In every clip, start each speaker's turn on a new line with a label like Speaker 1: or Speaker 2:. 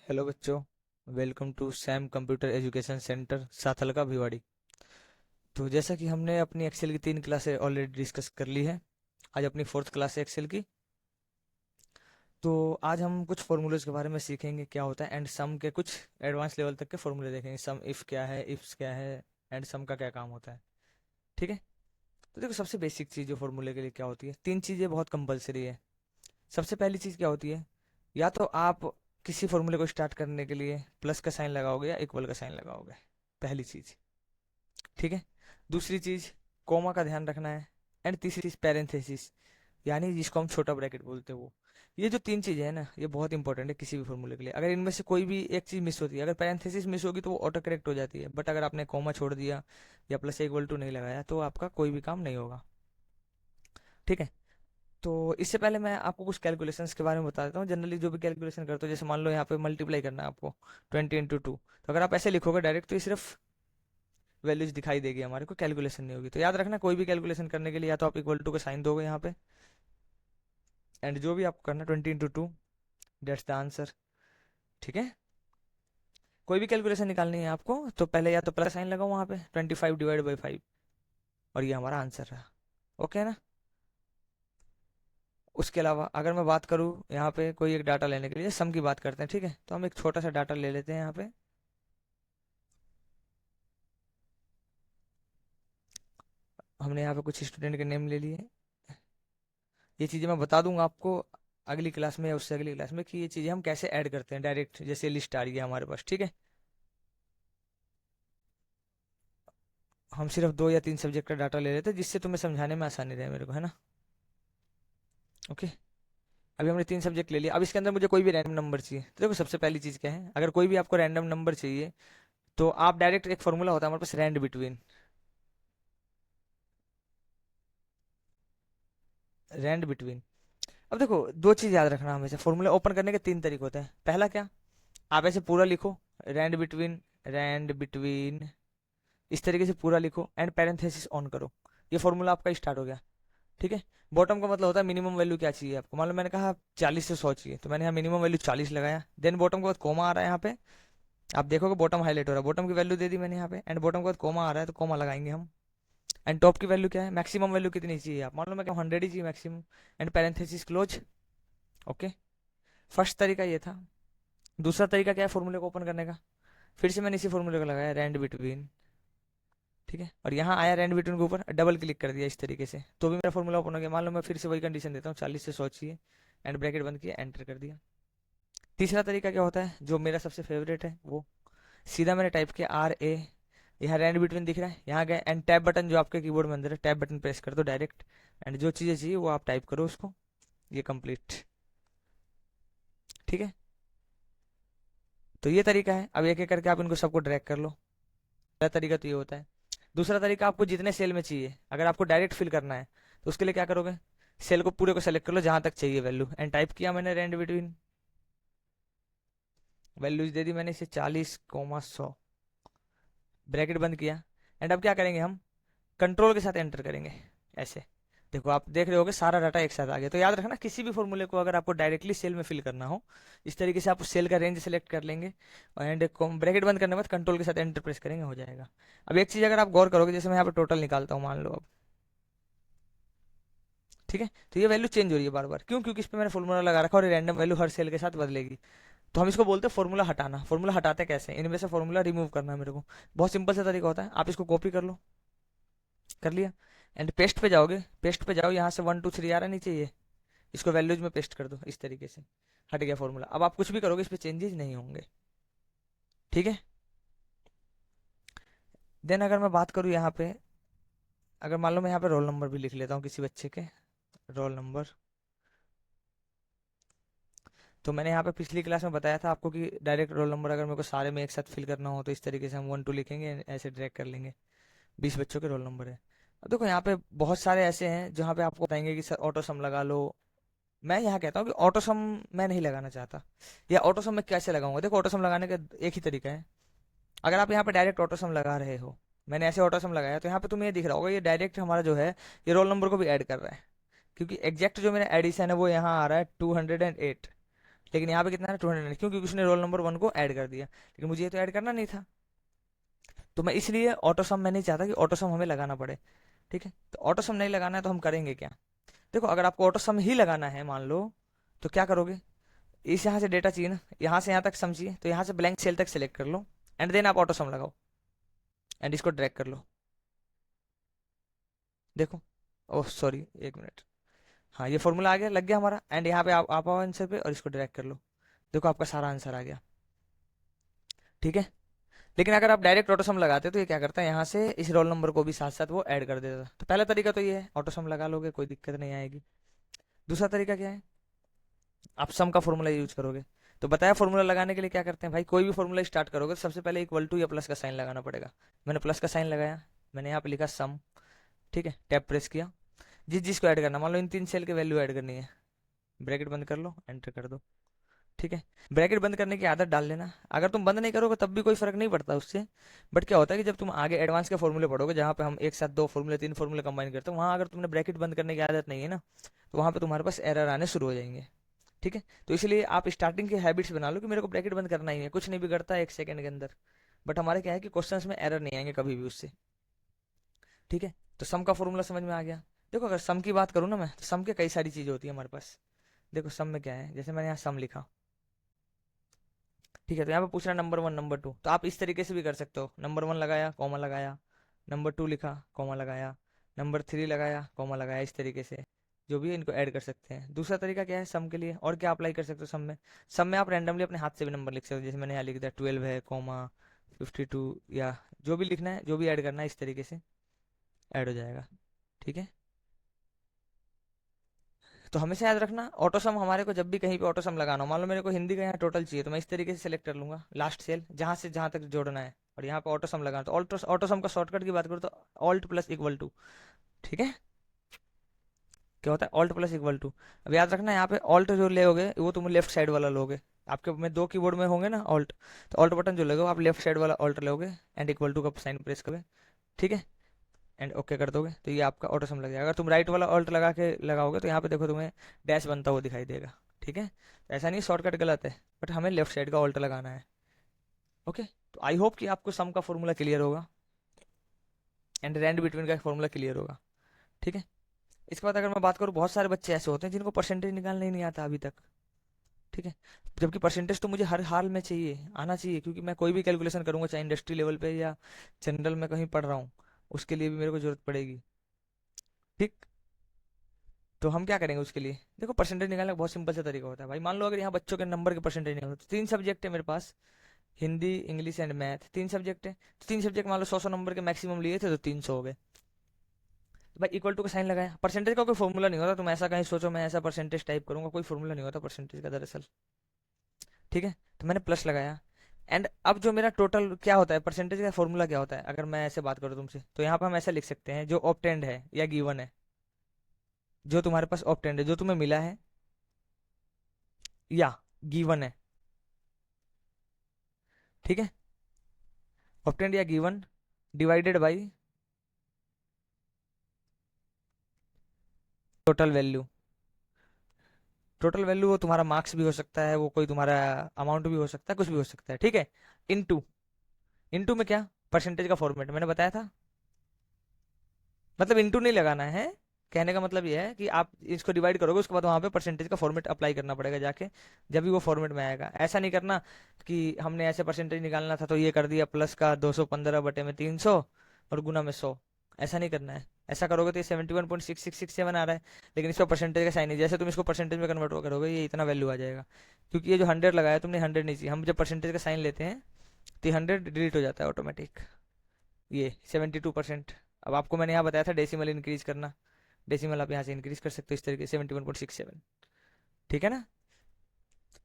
Speaker 1: Hello बच्चों। Welcome to Sam computer education centre साथलका भिवाड़ी। तो जैसा कि हमने अपनी एक्सेल की 3 क्लासें ऑलरेडी डिस्कस कर ली है, आज अपनी 4th क्लास है एक्सेल की। तो आज हम कुछ फॉर्मूलेज के बारे में सीखेंगे क्या होता है, एंड सम के कुछ एडवांस लेवल तक के फॉर्मूले देखेंगे। सम इफ क्या है, इफ्स क्या है, एंड सम का क्या काम होता है। ठीक है। तो देखो, सबसे बेसिक चीज़ जो फॉर्मूले के लिए क्या होती है, 3 चीज़ें बहुत कंपलसरी है। सबसे पहली चीज़ क्या होती है, या तो आप किसी फॉर्मूले को स्टार्ट करने के लिए प्लस का साइन लगाओगे या इक्वल का साइन लगाओगे, पहली चीज़। ठीक है। दूसरी चीज, कोमा का ध्यान रखना है। एंड तीसरी चीज पैरेंथेसिस, यानी जिसको हम छोटा ब्रैकेट बोलते हैं वो। ये जो 3 चीजें हैं ना, ये बहुत इंपॉर्टेंट है किसी भी फॉर्मूले के लिए। अगर इनमें से कोई भी एक चीज मिस होती है, अगर पैरेंथेसिस मिस होगी तो वो ऑटो करेक्ट हो जाती है, बट अगर आपने कोमा छोड़ दिया या प्लस इक्वल टू नहीं लगाया तो आपका कोई भी काम नहीं होगा। ठीक है। तो इससे पहले मैं आपको कुछ कैलकुलेशंस के बारे में बता देता हूँ। जनरली जो भी कैलकुलेशन करते हो, जैसे मान लो यहाँ पे मल्टीप्लाई करना है आपको 20 × 2, तो अगर आप ऐसे लिखोगे डायरेक्ट तो ये सिर्फ वैल्यूज दिखाई देगी, हमारे को कैलकुलेशन नहीं होगी। तो याद रखना, कोई भी कैलकुलेशन करने के लिए या तो आप इक्वल टू का साइन दोगे यहाँ पे, एंड जो भी आपको करना 20 × 2, डेट्स द आंसर। ठीक है। कोई भी कैलकुलेशन निकालनी है आपको तो पहले या तो प्लस साइन लगाओ वहाँ पे, 25/5, और ये हमारा आंसर रहा। ओके ना। उसके अलावा अगर मैं बात करूँ यहाँ पे कोई एक डाटा लेने के लिए, सम की बात करते हैं। ठीक है, तो हम एक छोटा सा डाटा ले लेते हैं यहाँ पे। हमने यहाँ पे कुछ स्टूडेंट के नेम ले लिए। ये चीज़ें मैं बता दूंगा आपको अगली क्लास में या उससे अगली क्लास में, कि ये चीज़ें हम कैसे ऐड करते हैं डायरेक्ट, जैसे लिस्ट आ रही है हमारे पास। ठीक है। हम सिर्फ 2 या 3 सब्जेक्ट का डाटा ले लेते हैं, जिससे तुम्हें समझाने में आसानी रहे मेरे को, है ना। ओके। अभी हमने 3 सब्जेक्ट ले लिया। अब इसके अंदर मुझे कोई भी रैंडम नंबर चाहिए, तो देखो सबसे पहली चीज़ क्या है, अगर कोई भी आपको रैंडम नंबर चाहिए तो आप डायरेक्ट, एक फॉर्मूला होता है हमारे पास, रैंड बिटवीन। Rand between. अब देखो, 2 चीज़ याद रखना हमेशा, फॉर्मूला ओपन करने के 3 तरीके होते हैं। पहला क्या, आप ऐसे पूरा लिखो, रैंड बिटवीन, रैंड बिटवीन, इस तरीके से पूरा लिखो, एंड पैरेंथेसिस ऑन करो। ये फॉर्मूला आपका स्टार्ट हो गया। ठीक है। बॉटम का मतलब होता है मिनिमम वैल्यू क्या चाहिए आपको। मान लो मैंने कहा 40 से 100 चाहिए, तो मैंने यहाँ मिनिमम वैल्यू 40 लगाया। देन बॉटम के बाद कोमा आ रहा है यहाँ पे, आप देखोगे बॉटम हाईलाइट हो रहा है, बॉटम की वैल्यू दे दी मैंने यहाँ पे, एंड बॉटम के बाद कोमा आ रहा है तो कोमा लगाएंगे हम। एंड टॉप की वैल्यू क्या है, मैक्सिमम वैल्यू कितनी चाहिए, आप मान लो मैं क्या 100 ही चाहिए maximum, and parenthesis close. Okay. First तरीका ये था। दूसरा तरीका क्या है फॉर्मूले को ओपन करने का, फिर से मैंने इसी फॉर्मूले को लगाया, रैंड बिटवीन। ठीक है। और यहाँ आया रैंड बिटवीन के ऊपर डबल क्लिक कर दिया इस तरीके से, तो भी मेरा फॉर्मूला ओपन हो गया। मान लो मैं फिर से वही कंडीशन देता हूँ, 40 से 100 चाहिए, एंड ब्रैकेट बंद किया, एंटर कर दिया। तीसरा तरीका क्या होता है, जो मेरा सबसे फेवरेट है, वो सीधा मैंने टाइप किया RA, यहाँ रैंड बिटवीन दिख रहा है, यहाँ गए, एंड टैब बटन जो आपके कीबोर्ड में अंदर है, टैब बटन प्रेस कर दो डायरेक्ट, एंड जो चीज़ें चाहिए वो आप टाइप करो उसको, ये कंप्लीट। ठीक है। तो ये तरीका है। अब एक एक करके आप इनको सबको ड्रैग कर लो। पहला तरीका तो ये होता है। दूसरा तरीका, आपको जितने सेल में चाहिए, अगर आपको डायरेक्ट फिल करना है तो उसके लिए क्या करोगे, सेल को पूरे को सेलेक्ट कर लो जहां तक चाहिए वैल्यू, एंड टाइप किया मैंने रैंड बिटवीन, वैल्यूज दे दी मैंने इसे 40, 100, ब्रैकेट बंद किया। एंड अब क्या करेंगे, हम कंट्रोल के साथ एंटर करेंगे ऐसे। देखो आप देख रहे होगे सारा डाटा एक साथ आ गया। तो याद रखना, किसी भी फॉर्मूले को अगर आपको डायरेक्टली सेल में फिल करना हो, इस तरीके से आप सेल का रेंज सेलेक्ट कर लेंगे, एंड ब्रैकेट बंद करने के बाद कंट्रोल के साथ एंटर प्रेस करेंगे, हो जाएगा। अब एक चीज अगर आप गौर करोगे, जैसे मैं यहाँ पर टोटल निकालता हूँ, मान लो अब। ठीक है। तो ये वैल्यू चेंज हो रही है बार बार, क्यों, क्योंकि इस पे मैंने फॉर्मूला लगा रखा है, और रैंडम वैल्यू हर सेल के साथ बदलेगी। तो हम इसको बोलते हैं फॉर्मूला हटाना। फॉर्मूला हटाते कैसे, इनमें से फॉर्मूला रिमूव करना है मेरे को। बहुत सिंपल सा तरीका होता है, आप इसको कॉपी कर लो, कर लिया, एंड पेस्ट पे जाओगे, पेस्ट पे जाओ, यहाँ से 1 2 3 आ रहा नीचे, ये इसको वैल्यूज में पेस्ट कर दो इस तरीके से, हट गया फॉर्मूला। अब आप कुछ भी करोगे इस पे चेंजेस नहीं होंगे। ठीक है। देन अगर मैं बात करूँ यहाँ पे, अगर मान लो मैं यहाँ पे रोल नंबर भी लिख लेता हूँ किसी बच्चे के, रोल नंबर। तो मैंने यहाँ पे पिछली क्लास में बताया था आपको कि डायरेक्ट रोल नंबर अगर मेरे को सारे में एक साथ फिल करना हो तो इस तरीके से हम 1 2 लिखेंगे, ऐसे ड्रैग कर लेंगे। 20 बच्चों के रोल नंबर है। अब देखो यहाँ पे बहुत सारे ऐसे हैं जहाँ पे आपको बताएंगे कि सर ऑटो सम लगा लो। मैं यहाँ कहता हूँ कि ऑटो सम मैं नहीं लगाना चाहता, या ऑटो सम मैं कैसे लगाऊंगा। देखो, ऑटो सम लगाने का एक ही तरीका है। अगर आप यहाँ पे डायरेक्ट ऑटो सम लगा रहे हो, मैंने ऐसे ऑटो सम लगाया, तो यहाँ पे तुम्हें ये दिख रहा होगा, ये डायरेक्ट हमारा जो है ये रोल नंबर को भी ऐड कर रहा है, क्योंकि एग्जैक्ट जो मेरा एडिशन है वो यहाँ आ रहा है 208। लेकिन यहाँ पे कितना है 290, क्यों? क्योंकि उसने रोल नंबर 1 को ऐड कर दिया, लेकिन मुझे ये तो ऐड करना नहीं था। तो मैं इसलिए ऑटो सम मैं नहीं चाहता कि ऑटो सम हमें लगाना पड़े। ठीक है, तो ऑटो सम नहीं लगाना है तो हम करेंगे क्या? देखो, अगर आपको ऑटो सम ही लगाना है मान लो, तो क्या करोगे? इस यहाँ से डेटा चाहिए ना, यहाँ से यहाँ तक सम चाहिए, तो यहाँ से ब्लैंक सेल तक सेलेक्ट कर लो एंड देन आप ऑटो सम लगाओ एंड इसको ड्रैग कर लो। देखो, ओह सॉरी, एक मिनट। हाँ, ये फॉर्मूला आ गया, लग गया हमारा। एंड यहाँ पे आप आओ आंसर पे और इसको ड्रैग कर लो। देखो, आपका सारा आंसर आ गया। ठीक है, लेकिन अगर आप डायरेक्ट ऑटो सम लगाते तो ये क्या करता है, यहाँ से इस रोल नंबर को भी साथ साथ वो ऐड कर देता। तो पहला तरीका तो ये है, ऑटो सम लगा लोगे, कोई दिक्कत नहीं आएगी। दूसरा तरीका क्या है, आप सम का फॉर्मूला यूज करोगे। तो बताया, फॉर्मूला लगाने के लिए क्या करते हैं भाई, कोई भी फॉर्मूला स्टार्ट करोगे तो सबसे पहले इक्वल टू या प्लस का साइन लगाना पड़ेगा। मैंने प्लस का साइन लगाया, मैंने यहाँ पे लिखा सम। ठीक है, टैब प्रेस किया, जिस जिसको ऐड करना, मान लो इन 3 सेल की वैल्यू ऐड करनी है, ब्रैकेट बंद कर लो, एंटर कर दो। ठीक है, ब्रैकेट बंद करने की आदत डाल लेना। अगर तुम बंद नहीं करोगे तब भी कोई फर्क नहीं पड़ता उससे। बट क्या होता है कि जब तुम आगे एडवांस के फॉर्मूले पढ़ोगे, जहाँ पे हम एक साथ 2 फॉर्मूले 3 फॉर्मूले कंबाइन करते हैं, वहाँ अगर तुमने ब्रैकेट बंद करने की आदत नहीं है ना, तो वहाँ पे तुम्हारे पास एरर आने शुरू हो जाएंगे। ठीक है, तो इसलिए आप स्टार्टिंग की हैबिट्स बना लो कि मेरे को ब्रैकेट बंद करना ही है, कुछ नहीं बिगड़ता है 1 सेकंड के अंदर। बट हमारे क्या है कि क्वेश्चंस में एरर नहीं आएंगे कभी भी उससे। ठीक है, तो सम का फॉर्मूला समझ में आ गया। देखो, अगर सम की बात करूँ ना मैं, तो सम के कई सारी चीज़ें होती है हमारे पास। देखो, सम में क्या है, जैसे मैंने यहाँ सम लिखा। ठीक है, तो यहाँ पे पूछ रहा है नंबर 1 नंबर 2, तो आप इस तरीके से भी कर सकते हो। नंबर 1 लगाया, कॉमा लगाया, नंबर 2 लिखा, कॉमा लगाया, नंबर 3 लगाया, कॉमा लगाया, इस तरीके से जो भी है इनको ऐड कर सकते हैं। दूसरा तरीका क्या है सम के लिए, और क्या अप्लाई कर सकते हो सम में? सम में आप रैंडमली अपने हाथ से भी नंबर लिख सकते हो, जैसे मैंने यहाँ लिख दिया 12 है, कॉमा 52, या जो भी लिखना है, जो भी ऐड करना है, इस तरीके से ऐड हो जाएगा। ठीक है, तो हमेशा याद रखना, ऑटो सम हमारे को जब भी कहीं पे ऑटो सम लगाना हो, मान लो मेरे को हिंदी का यहाँ टोटल चाहिए, तो मैं इस तरीके से सिलेक्ट कर लूंगा लास्ट सेल, जहां से जहां तक जोड़ना है, और यहाँ पे ऑटो सम लगाना, तो ऑटो सम का शॉर्टकट की बात करूँ तो ऑल्ट प्लस इक्वल टू। ठीक है, क्या होता है ऑल्ट प्लस इक्वल टू? अब याद रखना, यहाँ पे ऑल्ट जो लोगे वो तुम लेफ्ट साइड वाला लोगे। आपके में 2 कीबोर्ड में होंगे ना ऑल्ट, तो ऑल्ट बटन जो लोगे आप लेफ्ट साइड वाला ऑल्ट लोगे एंड इक्वल टू का साइन प्रेस करोगे। ठीक है, एंड ओके कर दोगे, तो ये आपका ऑटो सम लग जाएगा। अगर तुम राइट वाला ऑल्ट लगा के लगाओगे तो यहाँ पे देखो तुम्हें डैश बनता हुआ दिखाई देगा। ठीक है, तो ऐसा नहीं शॉर्टकट गलत है, बट हमें लेफ्ट साइड का ऑल्ट लगाना है। ओके, तो आई होप कि आपको सम का फॉर्मूला क्लियर होगा एंड रैंड बिटवीन का फॉर्मूला क्लियर होगा। ठीक है, इसके बाद अगर मैं बात करूँ, बहुत सारे बच्चे ऐसे होते हैं जिनको परसेंटेज निकालना ही नहीं आता अभी तक। ठीक है, जबकि परसेंटेज तो मुझे हर हाल में चाहिए, आना चाहिए, क्योंकि मैं कोई भी कैलकुलेशन करूंगा, चाहे इंडस्ट्री लेवल पे या जनरल में कहीं पढ़ रहा हूँ, उसके लिए भी मेरे को जरूरत पड़ेगी। ठीक, तो हम क्या करेंगे उसके लिए? देखो, परसेंटेज निकालने का बहुत सिंपल सा तरीका होता है भाई। मान लो अगर यहाँ बच्चों के नंबर के परसेंटेज निकालो, तो 3 सब्जेक्ट है मेरे पास, Hindi, English and math, 3 subject है। तो 3 सब्जेक्ट मान लो 100 नंबर के मैक्सिमम लिए थे, तो 300 हो गए। तो भाई इक्वल टू का साइन लगाया। परसेंटेज का कोई फॉर्मूला नहीं होता, तुम ऐसा कहीं सोचो मैं ऐसा परसेंटेज टाइप करूंगा, कोई फॉर्मूला नहीं होता परसेंटेज का दरअसल। ठीक है, तो मैंने प्लस लगाया। एंड अब जो मेरा टोटल क्या होता है, परसेंटेज का फॉर्मूला क्या होता है, अगर मैं ऐसे बात करूँ तुमसे, तो यहाँ पर हम ऐसा लिख सकते हैं, जो ऑब्टेंड है या गिवन है, जो तुम्हारे पास ऑब्टेंड है, जो तुम्हें मिला है, या गिवन है। ठीक है, ऑब्टेंड या given divided by total value. Total value वो तुम्हारा मार्क्स भी हो सकता है, वो कोई तुम्हारा अमाउंट भी हो सकता है, कुछ भी हो सकता है। ठीक है, इनटू, इनटू में क्या, परसेंटेज का फॉर्मेट मैंने बताया था। मतलब इनटू नहीं लगाना है, कहने का मतलब ये है कि आप इसको डिवाइड करोगे, उसके बाद वहां पे परसेंटेज का फॉर्मेट अप्लाई करना पड़ेगा जाके, जब भी वो फॉर्मेट में आएगा। ऐसा नहीं करना कि हमने ऐसे परसेंटेज निकालना था तो ये कर दिया प्लस का 215 बटे में 300 और गुना में 100। ऐसा नहीं करना है, ऐसा करोगे तो ये 71.6667 आ रहा है, लेकिन इस पर परसेंटेज का साइन नहीं। जैसे तुम इसको परसेंटेज में कन्वर्ट करोगे ये इतना वैल्यू आ जाएगा, क्योंकि ये जो 100 लगाया तुमने, 100 नहीं चाहिए। हम जब परसेंटेज का साइन लेते हैं तो 100 डिलीट हो जाता है ऑटोमेटिक। ये 72%। अब आपको मैंने यहाँ बताया था डेसिमल इंक्रीज करना, डेसिमल आप यहाँ से इंक्रीज कर सकते हो इस तरीके से 71.67। ठीक है ना,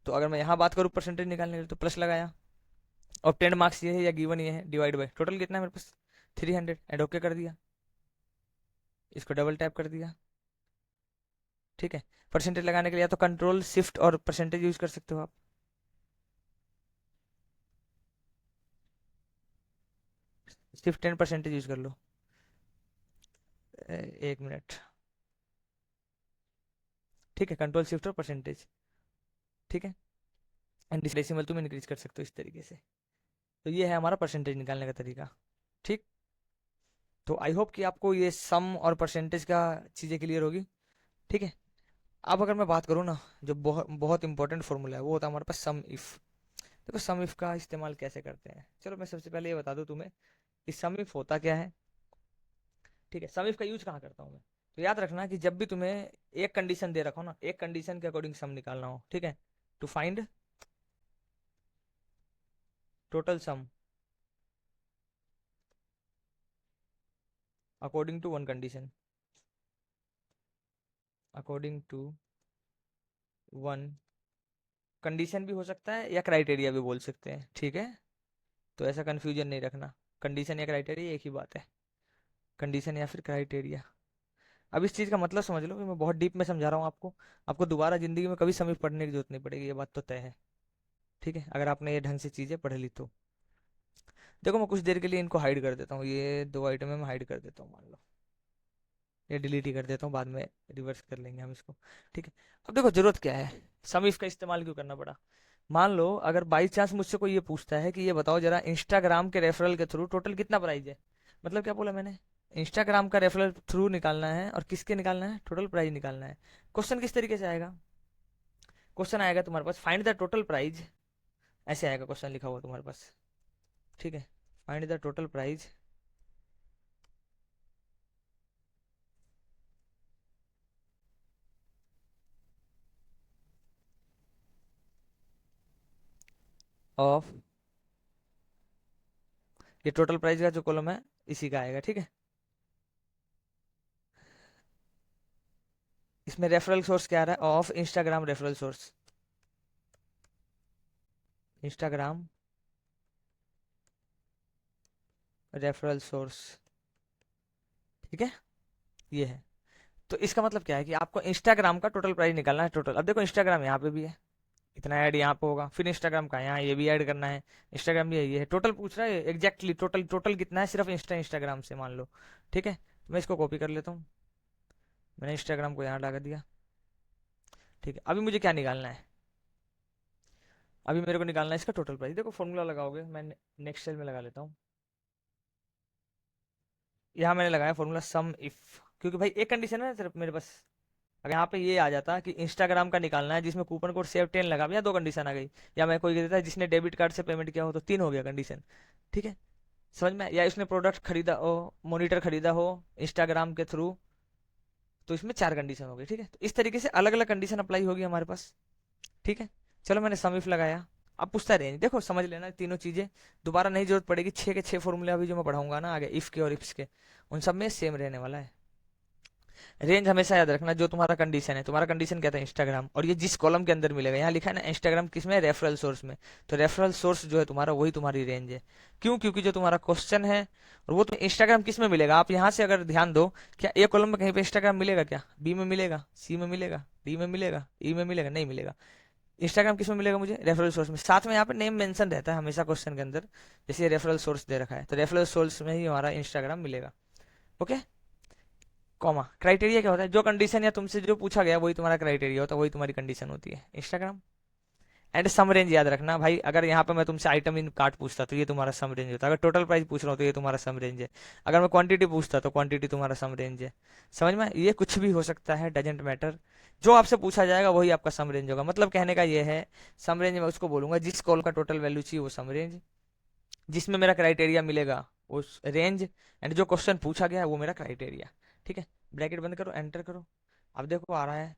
Speaker 1: तो अगर मैं यहाँ बात करूँ परसेंटेज निकालने के लिए, तो प्लस लगाया, ऑब्टेंड मार्क्स ये है या गिवन ये है, डिवाइड बाय टोटल कितना है मेरे पास 300, एंड ओके कर दिया, इसको डबल टैप कर दिया। ठीक है, परसेंटेज लगाने के लिए या तो कंट्रोल शिफ्ट और परसेंटेज यूज कर सकते हो आप। शिफ्ट 10% यूज कर लो। 1 मिनट। ठीक है, कंट्रोल शिफ्ट और परसेंटेज। ठीक है, एंड डेसिमल तुम इंक्रीज कर सकते हो इस तरीके से। तो ये है हमारा परसेंटेज निकालने का तरीका। ठीक, तो आई होप कि आपको ये सम और परसेंटेज का चीज़ें क्लियर होगी। ठीक है, अब अगर मैं बात करूँ ना, जो बहुत बहुत इंपॉर्टेंट फॉर्मूला है वो होता है हमारे पास सम इफ। देखो सम इफ का इस्तेमाल कैसे करते हैं, चलो मैं सबसे पहले ये बता दूं तुम्हें कि सम इफ होता क्या है। ठीक है, सम इफ का यूज कहाँ करता हूँ मैं, तो याद रखना कि जब भी तुम्हें एक कंडीशन दे रखा हो ना, एक कंडीशन के अकॉर्डिंग सम निकालना हो, ठीक है, to find total sum according to one condition, according to one condition भी हो सकता है या क्राइटेरिया भी बोल सकते हैं। ठीक है, तो ऐसा कंफ्यूजन नहीं रखना, कंडीशन या क्राइटेरिया एक ही बात है, कंडीशन या फिर क्राइटेरिया। अब इस चीज़ का मतलब समझ लो कि मैं बहुत डीप में समझा रहा हूँ आपको, आपको दोबारा जिंदगी में कभी समय पढ़ने की जरूरत नहीं पड़ेगी, ये बात तो तय है। ठीक है, अगर आपने ये ढंग से चीज़ें पढ़ ली तो। देखो मैं कुछ देर के लिए इनको हाइड कर देता हूँ, ये दो आइटम है मैं हाइड कर देता हूँ, मान लो ये डिलीट ही कर देता हूँ, बाद में रिवर्स कर लेंगे हम इसको। ठीक है, अब देखो जरूरत क्या है, सम इफ का इस्तेमाल क्यों करना पड़ा। मान लो अगर बाई चांस मुझसे कोई ये पूछता है कि ये बताओ जरा इंस्टाग्राम के रेफरल के थ्रू टोटल कितना प्राइस है, मतलब क्या बोला मैंने, इंस्टाग्राम का रेफरल थ्रू निकालना है और किसके निकालना है, टोटल प्राइस निकालना है। क्वेश्चन किस तरीके से आएगा, क्वेश्चन आएगा तुम्हारे पास फाइंड द टोटल प्राइस, ऐसे आएगा क्वेश्चन लिखा हुआ तुम्हारे पास। ठीक है, find the total price of, ये टोटल प्राइस का जो कॉलम है इसी का आएगा। ठीक है, इसमें रेफरल सोर्स क्या आ रहा है, of Instagram referral source, Instagram referral source. ठीक है, ये है। तो इसका मतलब क्या है कि आपको इंस्टाग्राम का टोटल प्राइस निकालना है, टोटल। अब देखो इंस्टाग्राम यहाँ पे भी है, इतना ऐड यहाँ पे होगा, फिर इंस्टाग्राम का यहाँ ये भी ऐड करना है, इंस्टाग्राम भी ये है, टोटल पूछ रहा है एग्जैक्टली, टोटल टोटल कितना है सिर्फ इंस्टाग्राम से, मान लो। ठीक है, तो मैं इसको कॉपी कर लेता हूँ, मैंने इंस्टाग्राम को यहाँ लगा दिया। ठीक है, अभी मुझे क्या निकालना है, अभी मेरे को निकालना है इसका टोटल प्राइस। देखो फॉर्मूला लगाओगे, मैं नेक्स्ट सेल में लगा लेता हूँ, यहाँ मैंने लगाया फॉर्मूला सम इफ, क्योंकि भाई एक कंडीशन है ना सिर्फ मेरे पास। अगर यहाँ पे ये आ जाता कि इंस्टाग्राम का निकालना है जिसमें कूपन कोड सेव 10 लगा, या दो कंडीशन आ गई, या मैं कोई देता है जिसने डेबिट कार्ड से पेमेंट किया हो, तो तीन हो गया कंडीशन। ठीक है, समझ में, या इसने प्रोडक्ट खरीदा हो, मॉनिटर खरीदा हो इंस्टाग्राम के थ्रू, तो इसमें चार कंडीशन हो गई। ठीक है, तो इस तरीके से अलग अलग कंडीशन अप्लाई होगी हमारे पास। ठीक है, चलो मैंने सम इफ लगाया। अब पूछता रेंज, देखो समझ लेना तीनों चीजें, दोबारा नहीं जरूरत पड़ेगी, छह के छह फॉर्मूले अभी जो मैं पढ़ाऊंगा ना आगे, इफ के और इफ्स के, उन सब में सेम रहने वाला है। रेंज हमेशा याद रखना, जो तुम्हारा कंडीशन है, तुम्हारा कंडीशन क्या था, इंस्टाग्राम, और ये जिस कॉलम के अंदर मिलेगा, यहाँ लिखा है ना इंस्टाग्राम किसमें, रेफरल सोर्स में, तो रेफरल सोर्स जो है तुम्हारा वही तुम्हारी रेंज है। क्यों, क्योंकि जो तुम्हारा क्वेश्चन है और वो तो इंस्टाग्राम किस में मिलेगा, आप यहाँ से अगर ध्यान दो, क्या ए कॉलम में कहीं पे इंस्टाग्राम मिलेगा, क्या बी में मिलेगा, सी में मिलेगा, डी में मिलेगा, ई में मिलेगा, नहीं मिलेगा। इंस्टाग्राम किस में मिलेगा मुझे, रेफरल सोर्स में, साथ में यहाँ पे नेम मेंशन रहता है हमेशा क्वेश्चन के अंदर, जैसे रेफरल सोर्स दे रखा है, तो रेफरल सोर्स में ही हमारा इंस्टाग्राम मिलेगा। ओके, कॉमा क्राइटेरिया क्या होता है, जो कंडीशन या तुमसे जो पूछा गया वही तुम्हारा क्राइटेरिया होता है, वही तुम्हारी कंडीशन होती है इंस्टाग्राम। एंड सम रेंज याद रखना भाई, अगर यहाँ पे मैं तुमसे आइटम इन कार्ट पूछता तो ये तुम्हारा सम रेंज होता है, अगर टोटल प्राइस पूछ रहा हूँ तो ये तुम्हारा सम रेंज है, अगर मैं क्वांटिटी पूछता तो क्वांटिटी तुम्हारा सम रेंज है। समझ में, ये कुछ भी हो सकता है, डजेंट मैटर, जो आपसे पूछा जाएगा वही आपका सम रेंज होगा। मतलब कहने का ये है, सम रेंज में उसको बोलूंगा जिस कॉल का टोटल वैल्यू चाहिए वो सम रेंज, जिसमें मेरा क्राइटेरिया मिलेगा उस रेंज, एंड जो क्वेश्चन पूछा गया है वो मेरा क्राइटेरिया। ठीक है, ब्रैकेट बंद करो, एंटर करो, अब देखो आ रहा है